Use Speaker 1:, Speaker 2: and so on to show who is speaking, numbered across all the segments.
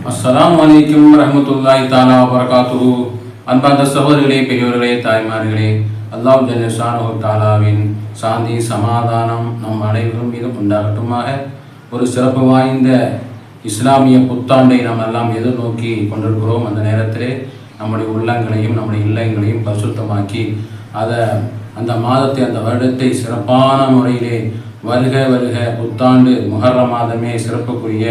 Speaker 1: அஸ்ஸலாமு அலைக்கும் வரஹ்மத்துல்லாஹி தஆலா வபரகாத்துஹு. அன்பார்ந்த சகோதரர்களே, பெரியோர்களே, தாய்மார்களே, அல்லாஹ் ஜல்ல ஷானஹு தஆலாவின் சாந்தி சமாதானம் நம் அனைவரும் மீதும் உண்டாகட்டுமாக. ஒரு சிறப்பு வாய்ந்த இஸ்லாமிய புத்தாண்டை நாம் எல்லாம் எதிர்நோக்கி கொண்டிருக்கிறோம். அந்த நேரத்திலே நம்முடைய உள்ளங்களையும் நம்முடைய இல்லங்களையும் பரிசுத்தமாக்கி அந்த மாதத்தை, அந்த வருடத்தை சிறப்பான முறையிலே வருக வருக புத்தாண்டு முஹர்ரம் மாதமே சிறப்புக்குரிய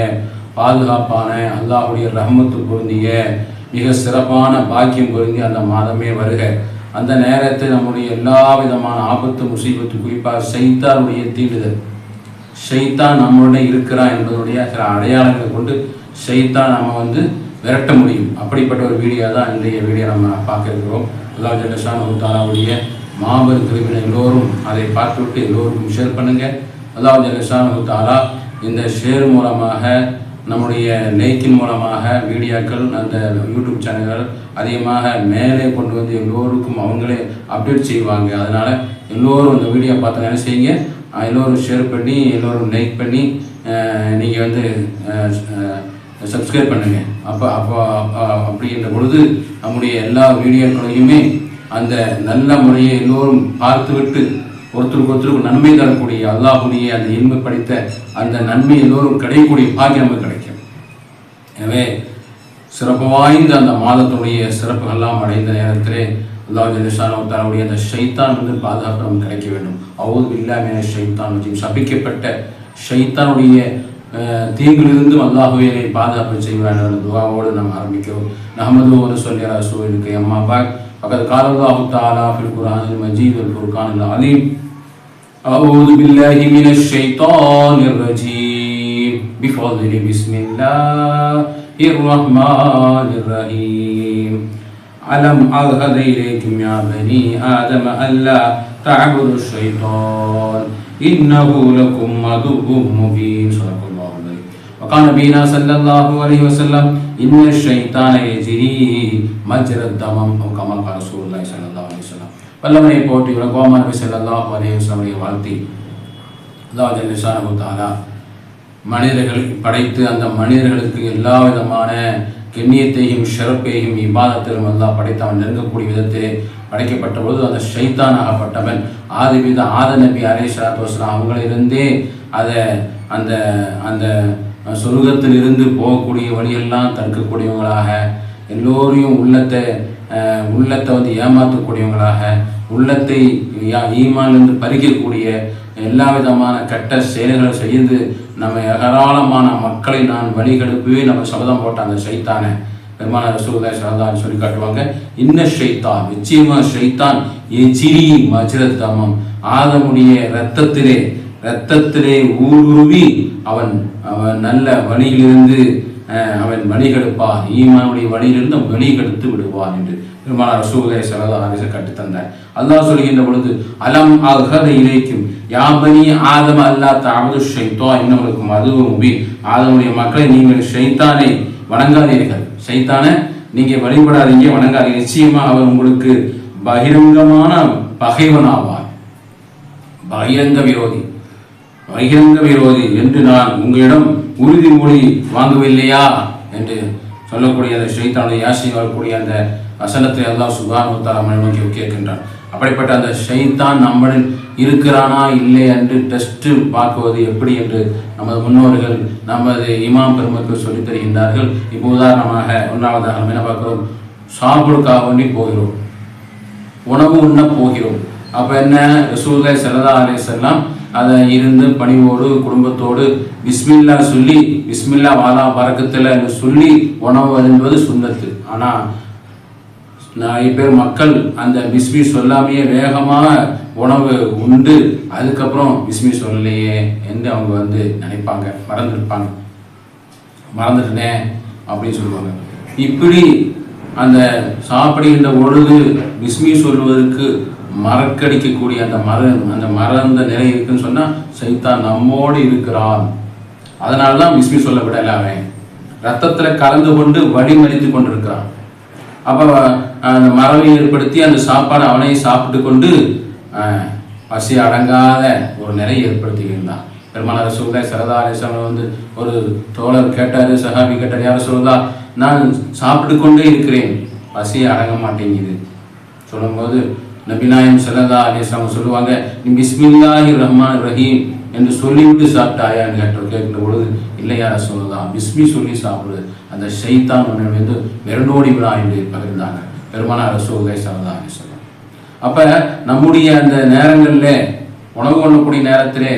Speaker 1: பாதுகாப்பான அல்லாஹுடைய ரஹ்மத்து பொருந்திய மிக சிறப்பான பாக்கியம் பொருந்திய அந்த மாதமே வருக. அந்த நேரத்தை நம்முடைய எல்லா விதமான ஆபத்து முசீபத்து, குறிப்பாக ஷைத்தானுடைய தீண்டுதல், ஷைத்தான் நம்மளுடைய இருக்கிறான் என்பதனுடைய சில அடையாளங்களை கொண்டு ஷைத்தான் நம்ம விரட்ட முடியும். அப்படிப்பட்ட ஒரு வீடியோ தான் இன்றைய வீடியோ நம்ம பார்க்க இருக்கிறோம். அல்லாஹ் ஜல்ல ஷானஹு தஆலாவுடைய மாபெரும் கிருபையை எல்லோரும் அதை பார்த்துவிட்டு எல்லோருக்கும் ஷேர் பண்ணுங்க. அல்லாஹ் ஜல்ல ஷானஹு தஆலா இந்த ஷேர் மூலமாக, நம்முடைய லைக்கின் மூலமாக வீடியோக்கள், அந்த யூடியூப் சேனல்கள் அதிகமாக மேலே கொண்டு வந்து எல்லோருக்கும் அவங்களே அப்டேட் செய்வாங்க. அதனால் எல்லோரும் இந்த வீடியோ பார்த்து என்ன செய்யுங்க, எல்லோரும் ஷேர் பண்ணி எல்லோரும் லைக் பண்ணி நீங்கள் சப்ஸ்கிரைப் பண்ணுங்கள். அப்படின்ற பொழுது நம்முடைய எல்லா வீடியோக்களையுமே அந்த நல்ல முறையை எல்லோரும் பார்த்துவிட்டு ஒருத்தருக்கு நன்மை தரக்கூடிய அல்லாஹுடைய அந்த இல்மு படித்த அந்த நன்மை எல்லோரும் கிடைக்கக்கூடிய பாக்கியம் நமக்கு கிடைக்கும். எனவே சிறப்பு வாய்ந்த அந்த மாதத்துடைய சிறப்புகள்லாம் அடைந்த நேரத்திலே அல்லாஹ் ஜல்ல ஷானஹு தஆலாவுடைய அந்த ஷைத்தான் பாதுகாப்பு நமக்கு கிடைக்க வேண்டும். அஊது பில்லாஹி மினஷ் ஷைத்தானிர் ரஜீம், சபிக்கப்பட்ட ஷைத்தானுடைய தீங்கிலிருந்து அல்லாஹ்வே பாதுகாப்பு செய்வான் என்ற துஆவோடு நாம் ஆரம்பிக்கிறோம். நஹ்மதுஹு வ நுஸல்லி அலா ரசூலில் அம்மா பாத். فقد قال الله تعالى في القرآن المجيد والفرقان العظيم: أعوذ بالله من الشيطان الرجيم بفضل بسم الله الرحمن الرحيم ألم أعهد إليكم يا بني آدم ألا تعبدوا الشيطان إنه لكم عدو مبين. صدق الله العظيم. وقال نبينا صلى الله عليه وسلم: إن الشيطان يجري مجرى الدم أو كما قال رسول الله صلى الله عليه وسلم. வல்லவனை போற்றி கோமா நபி ஸல்லல்லாஹு அலைஹி வஸல்லம் வாழ்த்தி அல்லாஹ் ஜல்ல ஷானஹு தஆலா மனிதர்கள் படைத்து அந்த மனிதர்களுக்கு எல்லா விதமான கண்ணியத்தையும் ஷரப்பையும் இபாதத்தையும் அல்லாஹ் படைத்து அவன் நெருங்கக்கூடிய விதத்திலே படைக்கப்பட்ட பொழுது அந்த ஷைத்தானாகப்பட்டவன் ஆத நபி அலைஹிஸ்ஸலாத்து வஸலாம் அவங்களிலிருந்தே அந்த அந்த சொர்க்கத்தில் இருந்து போகக்கூடிய வழியெல்லாம் தடுக்கக்கூடியவங்களாக, எல்லோரையும் உள்ளத்தை ஏமாற்றக்கூடியவங்களாக, உள்ளத்தை ஈமானிலிருந்து பறிக்கக்கூடிய எல்லா விதமான கெட்ட செயல்களை செய்து நம்ம ஏராளமான மக்களை நான் வழிகெடுப்பவே நம்ம சபதம் போட்ட அந்த ஷைத்தானை பெருமான ரசூலுல்லாஹி ஸல்லல்லாஹு அலைஹி சொல்லி காட்டுவாங்க. இன்ன ஷைத்தான், நிச்சயமா ஷைத்தான் எஜிரி மஜ்ரத் தமம், ஆதமுடைய இரத்தத்திலே ஊடுருவி அவன் நல்ல வழியிலிருந்து அவன் வழிகெடுப்பான், ஈமானுடைய வழியிலிருந்து அவன் வழிகெடுத்து விடுவான் என்று பெருமான ரசூலுல்லாஹி ஸல்லல்லாஹு அலைஹி வஸல்லம் கற்றுத்தந்தார். அல்லாஹ் சொல்கின்ற பொழுது அலம் அஹத இலைக்கும் யா பனி ஆதம் அல்லா தஅபுது ஷைத்தான் இன்னஹு லக்கும் அதுவும் முபீன். ஆதமுடைய மக்களை, நீங்கள் ஷைத்தானை வணங்காதீர்கள், ஷைத்தானை நீங்க வழிபடாதீங்க, வணங்காதீங்க. நிச்சயமா அவர் உங்களுக்கு பகிரங்கமான பகைவனாவார், பகிரங்க விரோதி என்று நான் உங்களிடம் உறுதிமொழி வாங்கவில்லையா என்று சொல்லக்கூடிய அந்த ஷைத்தானுடைய யாசின் வரக்கூடிய அந்த வசனத்தை அல்லாஹ் சுப்ஹானஹு வ தஆலா நோக்கி கேட்கின்றான். அப்படிப்பட்ட அந்த ஷைத்தான் நம்மளில் இருக்கிறானா இல்லை என்று டெஸ்ட் பார்க்குவது எப்படி என்று நமது முன்னோர்கள், நமது இமாம் பெருமக்கள் சொல்லித் தருகின்றார்கள். இப்போ உதாரணமாக ஒன்றாவதாக நம்ம என்ன பார்க்கிறோம், சாப்பிடுக்காக வேண்டி போகிறோம், உணவு உண்ண போகிறோம். அப்போ என்ன, ரசூலுல்லாஹி ஸல்லல்லாஹு அலைஹி வஸல்லம் அதை இருந்து பணிவோடு குடும்பத்தோடு பிஸ்மில்லா சொல்லி, பிஸ்மில்லா வாலா பரக்கத்தில் சொல்லி உணவு அருந்துவது சுன்னத்து. ஆனால் நிறைய பேர் மக்கள் அந்த பிஸ்மி சொல்லாமையே வேகமாக உணவு உண்டு, அதுக்கப்புறம் பிஸ்மி சொல்லலையே என்று அவங்க நினைப்பாங்க, மறந்துட்டனே அப்படின்னு சொல்லுவாங்க. இப்படி அந்த சாப்பிடுகின்ற பொழுது பிஸ்மி சொல்வதற்கு மறக்கடிக்கக்கூடிய அந்த மறந்த நிலை இருக்குன்னு சொன்னால் ஷைத்தான் நம்மோடு இருக்கிறான். அதனால தான் பிஸ்மி சொல்ல விடல, அவன் ரத்தத்தில் கலந்து கொண்டு வழிமறித்து கொண்டிருக்கிறான். அப்போ அந்த மறவை ஏற்படுத்தி அந்த சாப்பாடு அவனை சாப்பிட்டு கொண்டு பசி அடங்காத ஒரு நிலையை ஏற்படுத்திக்கின்றான். பெருமானார் ரசூலுல்லாஹி ஸல்லல்லாஹு அலைஹி வஸல்லம் வந்து ஒரு தோழர் கேட்டார், சஹாபி கேட்டார், யா ரசூலுல்லாஹ் நான் சாப்பிட்டு கொண்டே இருக்கிறேன், பசி அடங்க மாட்டேங்குது. சொல்லும்போது நபிநாயகம் ஸல்லல்லாஹு அலைஹி வஸல்லம் சொல்லுவாங்க, நீ பிஸ்மில்லாஹிர் ரஹ்மானிர் ரஹீம் என்று சொல்லிவிட்டு சாப்பிட்டாயான்னு கேட்கிற பொழுது, இல்லையா ரசூலுல்லாஹ் பிஸ்மி சொல்லி சாப்பிடுது, அந்த ஷைத்தான் ஒன்று வந்து விரண்டோடி விழா என்று பகிர்ந்தாங்க பெருமானார் ரசூலுல்லாஹி ஸல்லல்லாஹு அலைஹி வஸல்லம். அப்போ நம்முடைய அந்த நேரங்களில் உணவு கொள்ளக்கூடிய நேரத்திலே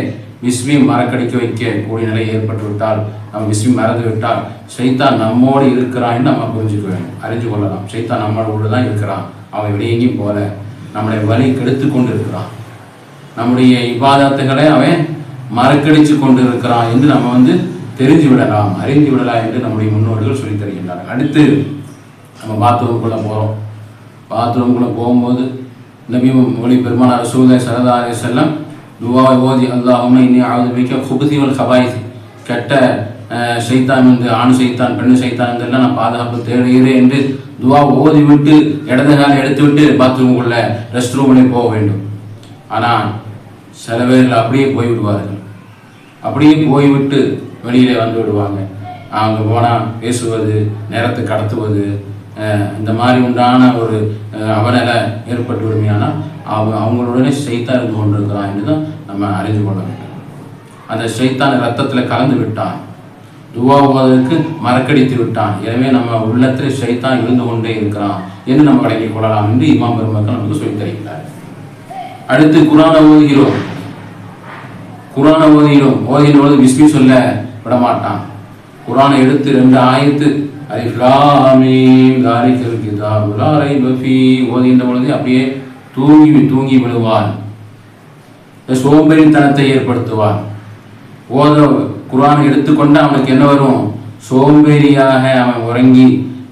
Speaker 1: விஸ்மி மறக்கடிக்க வைக்கக்கூடிய நிலை ஏற்பட்டு விட்டால், நம்ம விஸ்மி மறந்து விட்டால் ஷைத்தான் நம்மோடு இருக்கிறான்னு நம்ம புரிஞ்சுக்க வேண்டும், அறிஞ்சு கொள்ளலாம். ஷைத்தான் நம்மளோடு தான் இருக்கிறான், அவன் வெளியே எங்கேயும் போல, நம்முடைய வழி கெடுத்து கொண்டு இருக்கிறான், நம்முடைய இபாதத்துகளை அவன் மறக்கடிச்சு கொண்டு இருக்கிறான் என்று நம்ம வந்து தெரிஞ்சு விடலாம், அறிந்து விடலாம் என்று நம்முடைய முன்னோர்கள் சொல்லித் தருகின்றார்கள். அடுத்து நம்ம பாத்ரூம்குள்ளே போகிறோம். பாத்ரூம்குள்ளே போகும்போது நபி மொழி பெருமானார் ரசூலுல்லாஹி ஸல்லல்லாஹு அலைஹி வஸல்லம் துஆவை ஓதி, அல்லாஹும்ம இன்னி அஊது பிக குபுதி வல் கபாயிஸ், கெட்ட ஷைத்தான் வந்து ஆண் ஷைத்தான் பெண்ணு ஷைத்தான் இதெல்லாம் நான் பாதுகாப்பு தேடுகிறேன் என்று துஆ ஓதி விட்டு இடது காலை எடுத்து விட்டு பாத்ரூமுக்குள்ள ரெஸ்ட் ரூம்லேயே போக வேண்டும். ஆனால் சில பேர்கள் அப்படியே போய்விடுவார்கள், அப்படியே போய்விட்டு வெளியிலே வந்து விடுவாங்க. அவங்க போனால் பேசுவது, நேரத்தை கடத்துவது, இந்த மாதிரி உண்டான ஒரு அவநிலை ஏற்பட்டு விடுமையானால் அவங்களுடனே ஷைத்தான் இருந்து கொண்டிருக்கிறான் என்று தான் நம்ம அறிந்து கொள்ள வேண்டும். அந்த ஷைத்தான் ரத்தத்தில் கலந்து விட்டான், துவா ஓதுவதற்கு மறக்கடித்து விட்டான், எனவே நம்ம உள்ளத்தில் ஷைத்தான் இருந்து கொண்டே இருக்கிறான் என்று நம்ம விளங்கிக் கொள்ளலாம் என்று இமாம் பெருமக்கள் நமக்கு சொல்லித் தருகிறார். அடுத்து குர்ஆனை ஓதுகிறோம். குர்ஆனை ஓதினோடு பிஸ்மி சொல்ல விடமாட்டான். குர்ஆனை எடுத்து 2 ஆயத்து அலிஃப் லாம் மீம் ஸாலிகல் கிதாபு லா ரைப ஃபீஹ் ஓதுகின்ற பொழுது அப்படியே தூங்கி விடுவான், சோம்பேறித்தனத்தை ஏற்படுத்துவான். குர்ஆனை எடுத்துக்கொண்டு அவனுக்கு என்ன வரும்? சோம்பேறியாக அவன் உறங்கி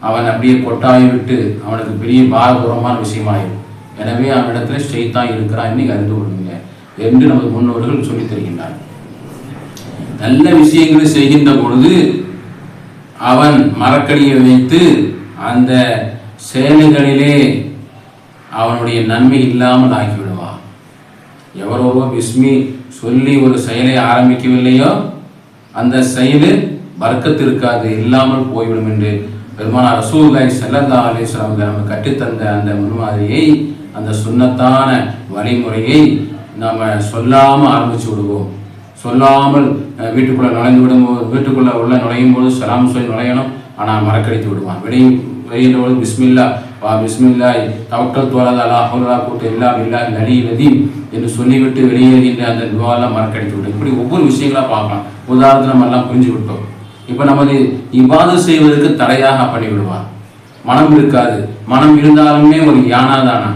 Speaker 1: அவன் அப்படியே கொட்டாய் விட்டு அவனுக்கு பெரிய பாரதூரமான விஷயமாயிடும். எனவே அவனிடத்துல ஷைத்தான் இருக்கிறான் இன்னைக்கு அறிந்து கொள்ளுங்க என்று நமது முன்னோர்கள் சொல்லித் தருகின்றார். நல்ல விஷயங்களை செய்கின்ற பொழுது அவன் மரக்கடியை வைத்து அந்த செயல்களிலே அவனுடைய நன்மை இல்லாமல் ஆகிவிடுவான். எவரோ பிஸ்மி சொல்லி ஒரு செயலை ஆரம்பிக்கவில்லையோ அந்த செயல் பரக்கத்து இருக்காது, இல்லாமல் போய்விடும் என்று பெருமானார் ரசூலுல்லாஹி ஸல்லல்லாஹு அலைஹி வஸல்லம் நம்ம கற்றுத்தந்த அந்த முன்மாதிரியை, அந்த சுன்னத்தான வழிமுறையை நாம் சொல்லாமல் ஆரம்பித்து விடுவோம். சொல்லாமல் வீட்டுக்குள்ளே நுழையும் போது சலாம் சொல்லி நுழையணும், ஆனால் மறக்கடித்து விடுவான். வெளியின்ற போது பிஸ்மில்லா பிஸ்மில்லாஹி தவக்கல்து அலா ஹவ்லா குவத்த இல்லா பில்லாஹில் அலியில் அஸீம் என்று சொல்லிவிட்டு வெளியேறுகின்ற அந்த துஆலாம் மறக்கடித்து விடும். இப்படி ஒவ்வொரு விஷயங்களாக பார்க்கலாம். உதாரணத்தை நம்ம எல்லாம் புரிஞ்சு விட்டோம். இப்போ நமது இபாதத் செய்வதற்கு தடையாக பண்ணிவிடுவான். மனம் இருக்காது, மனம் இருந்தாலுமே ஒரு யானாதானா,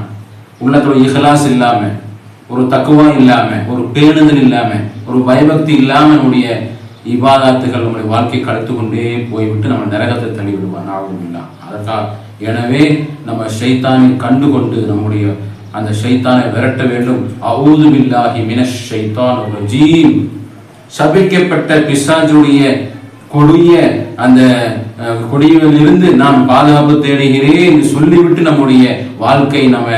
Speaker 1: உள்ளத்தோட இஹ்லாஸ் இல்லாமல், ஒரு தக்குவா இல்லாமல், ஒரு பேணுதல் இல்லாமல், ஒரு பயபக்தி இல்லாமல் நம்முடைய இபாதத்துகள் நம்முடைய வாழ்க்கை கடத்து கொண்டே போய்விட்டு நம்ம நரகத்தை தள்ளி விடுவான். நாவுதுபில்லாஹ். அதற்காக எனவே நம்ம ஷைத்தானை கண்டு கொண்டு நம்முடைய அந்த ஷைத்தானை விரட்ட வேண்டும். அஊது பில்லாஹி மினஷ் ஷைத்தானிர் ரஜீம், சபிக்கப்பட்ட பிசாசுடைய கொடிய அந்த கொடியிலிருந்து நான் பாதுகாப்பு தேடுகிறேன் என்று சொல்லிவிட்டு நம்முடைய வாழ்க்கை நம்ம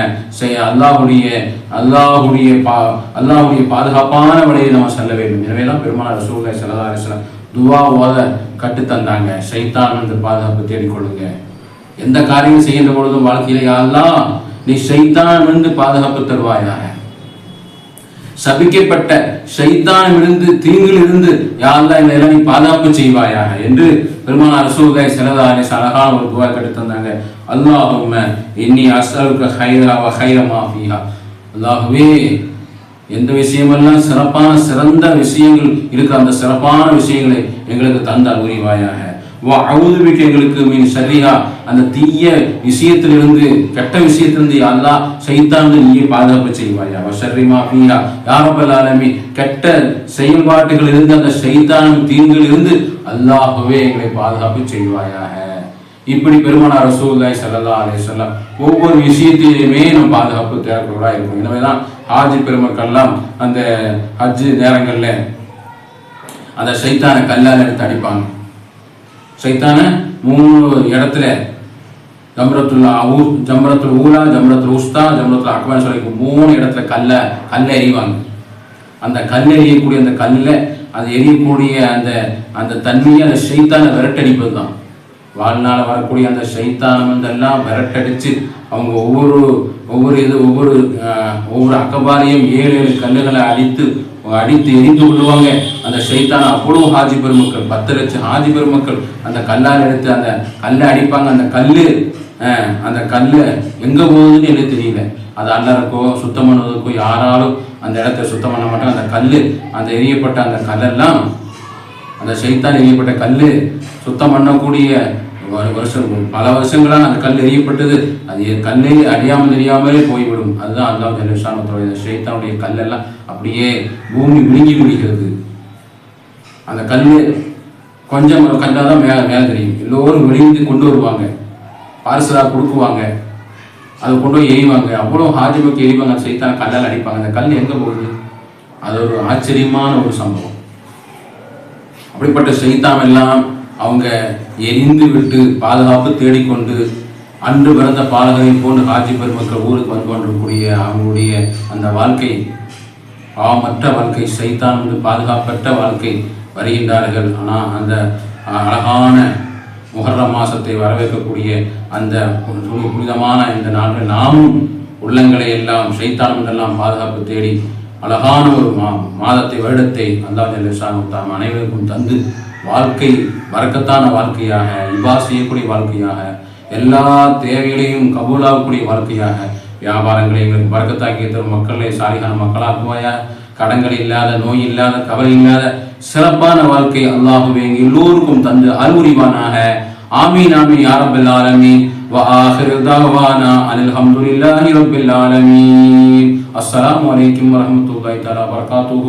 Speaker 1: அல்லாஹ்வுடைய பாதுகாப்பான வழியில் நம்ம செல்ல வேண்டும். எனவேதான் பெருமானார் ரசூலுல்லாஹி ஸல்லல்லாஹு அலைஹி வஸல்லம் துஆ ஓத கற்றுத்தந்தாங்க. ஷைத்தான் வந்து பாதுகாப்பு தேடிக்கொள்ளுங்க. எந்த காரியம் செய்கின்ற பொழுதும் வாழ்க்கையில யா அல்லாஹ் நீ ஷைத்தான் வந்து பாதுகாப்பு தருவாயாக, சபிக்கப்பட்ட ஷைத்தானிலிருந்து தீங்கிலிருந்து யா அல்லாஹ் என்னை நீ பாதுகாப்பு செய்வாயாக என்று பெருமானார் ரசூலுல்லாஹி ஸல்லல்லாஹு அலைஹி வஸல்லம் அழகான ஒரு துஆ கற்றுத் தந்தாங்க. அல்லாஹும்ம இன்னி அஸ்அலுக கைரா வ கைர மா ஃபீஹா, அல்லாஹ்வே எந்த விஷயமெல்லாம் சிறந்த விஷயங்கள் இருக்கிற அந்த சிறப்பான விஷயங்களை எங்களுக்கு தந்தால் உரிவாயாக. அஊது பிக எங்களுக்கு மீன் ஷர்ரிஹா, அந்த தீய விஷயத்திலிருந்து கெட்ட விஷயத்திலிருந்து யா அல்லாஹ் ஷைத்தானிலிருந்து நீயே பாதுகாப்பு செய்வாயா. வ ஷர்ரி மா ஃபீஹா யா ரப்பல் ஆலமீன், கெட்ட செயல்பாடுகள் இருந்து அந்த ஷைத்தான் தீங்கில் இருந்து அல்லாஹ்வே எங்களை பாதுகாப்பு செய்வாயாக. இப்படி பெருமானார் ரசூலுல்லாஹி ஸல்லல்லாஹு அலைஹி வஸல்லம் ஒவ்வொரு விஷயத்திலுமே நம்ம பாதுகாப்பு தேவைப்படுவதா இருக்கும். எனவேதான் ஹாஜி பெருமக்கள்லாம் அந்த ஹஜ் நேரங்களில் அந்த ஷைத்தானை கல்லால் எடுத்து அடிப்பாங்க. ஷைத்தானை 3 இடத்துல ஜம்ரத்துல் ஊலா, ஜம்ரத்துல் உஸ்தா, ஜம்ரத்துல் அக்பர் சொல்லி 3 இடத்துல கல்லை எறிவாங்க. அந்த கல் எரியக்கூடிய அந்த கல்லில் அது எரியக்கூடிய அந்த அந்த தன்மையை அந்த ஷைத்தானை விரட்டடிப்பது தான். வாழ்நாள் வரக்கூடிய அந்த ஷைத்தானம் இதெல்லாம் விரட்டடிச்சு அவங்க ஒவ்வொரு அக்கபாரையும் 7 கல்லுகளை அடித்து எரிந்து கொள்ளுவாங்க. அந்த ஷைத்தான அவ்வளவு ஹாஜி பெருமக்கள் 10 லட்சம் ஹாஜி பெருமக்கள் அந்த கல்லால் எடுத்து அந்த கல்லை அடிப்பாங்க. அந்த கல்லு எங்க போகுதுன்னு எனக்கு தெரியல. அது அல்லறக்கோ சுத்தம் பண்ணுவதற்கோ யாராலும் அந்த இடத்த சுத்தம் பண்ண மாட்டாங்க. அந்த கல்லு அந்த எரியப்பட்ட அந்த கல்லெல்லாம் அந்த ஷைத்தான் எரியப்பட்ட கல்லு சுத்தம் பண்ணக்கூடிய பல வருஷங்களாக அந்த கல் எரியப்பட்டது. அது கல்லை அறியாமல் தெரியாமலே போய்விடும். அதுதான் அல்லாஹ் ஜல்ல ஷானுடைய ஷைத்தானுடைய கல்லெல்லாம் அப்படியே பூமி விழுங்கி விடுகிறது. அந்த கல் கொஞ்சம் கல்லாக தான் மேலே தெரியும். எல்லோரும் விழுந்து கொண்டு வருவாங்க, பார்சலாக கொடுக்குவாங்க, அதை கொண்டு போய் எரிவாங்க. அவ்வளோ ஹாஜிமுக்கு எரிவாங்க. ஷைத்தான கல்லால் அடிப்பாங்க. அந்த கல் எங்கே போகுது? அது ஒரு ஆச்சரியமான ஒரு சம்பவம். அப்படிப்பட்ட ஷைத்தான் எல்லாம் அவங்க எரிந்து விட்டு பாதுகாப்பு தேடிக்கொண்டு அன்று பிறந்த பாலகரை போன்று ஹாஜி பெருமக்கள் ஊருக்கு வந்து கொண்டிருக்கக்கூடிய அவங்களுடைய அந்த வாழ்க்கை பாவமற்ற வாழ்க்கை, ஷைத்தான் வந்து பாதுகாப்பற்ற வாழ்க்கை வருகின்றார்கள். ஆனால் அந்த அழகான முஹர்ரம் மாதத்தை வரவேற்கக்கூடிய அந்த புனிதமான இந்த நாளில் நாமும் உள்ளங்களை எல்லாம் ஷைத்தான் என்றெல்லாம் பாதுகாப்பு தேடி அழகான ஒரு மாதத்தை வருடத்தை அல்லாஹ் ஜல்ல ஷானுஹு தாம் அனைவருக்கும் தந்து வாழ்க்கை பரக்கத்தான வாழ்க்கையாக, இபாதத் செய்யக்கூடிய வாழ்க்கையாக, எல்லா தேவைகளையும் கபூலாகக்கூடிய வாழ்க்கையாக, வியாபாரங்களை எங்களுக்கு பரக்கத்தாக்கி தரும் மக்களை சாலிகான மக்களாக்குவாயா. கடன்கள் இல்லாத, நோய் இல்லாத, கவலை இல்லாத சிறப்பான வாழ்க்கை அல்லாஹுவே எல்லோருக்கும் தந்து அருள்புரிவானாக. ஆமீன் ஆமீன் யா ரப்பல் ஆலமீன். وآخر دعوانا أن الحمد لله رب العالمين. السلام عليكم ورحمة الله تعالى وبركاته.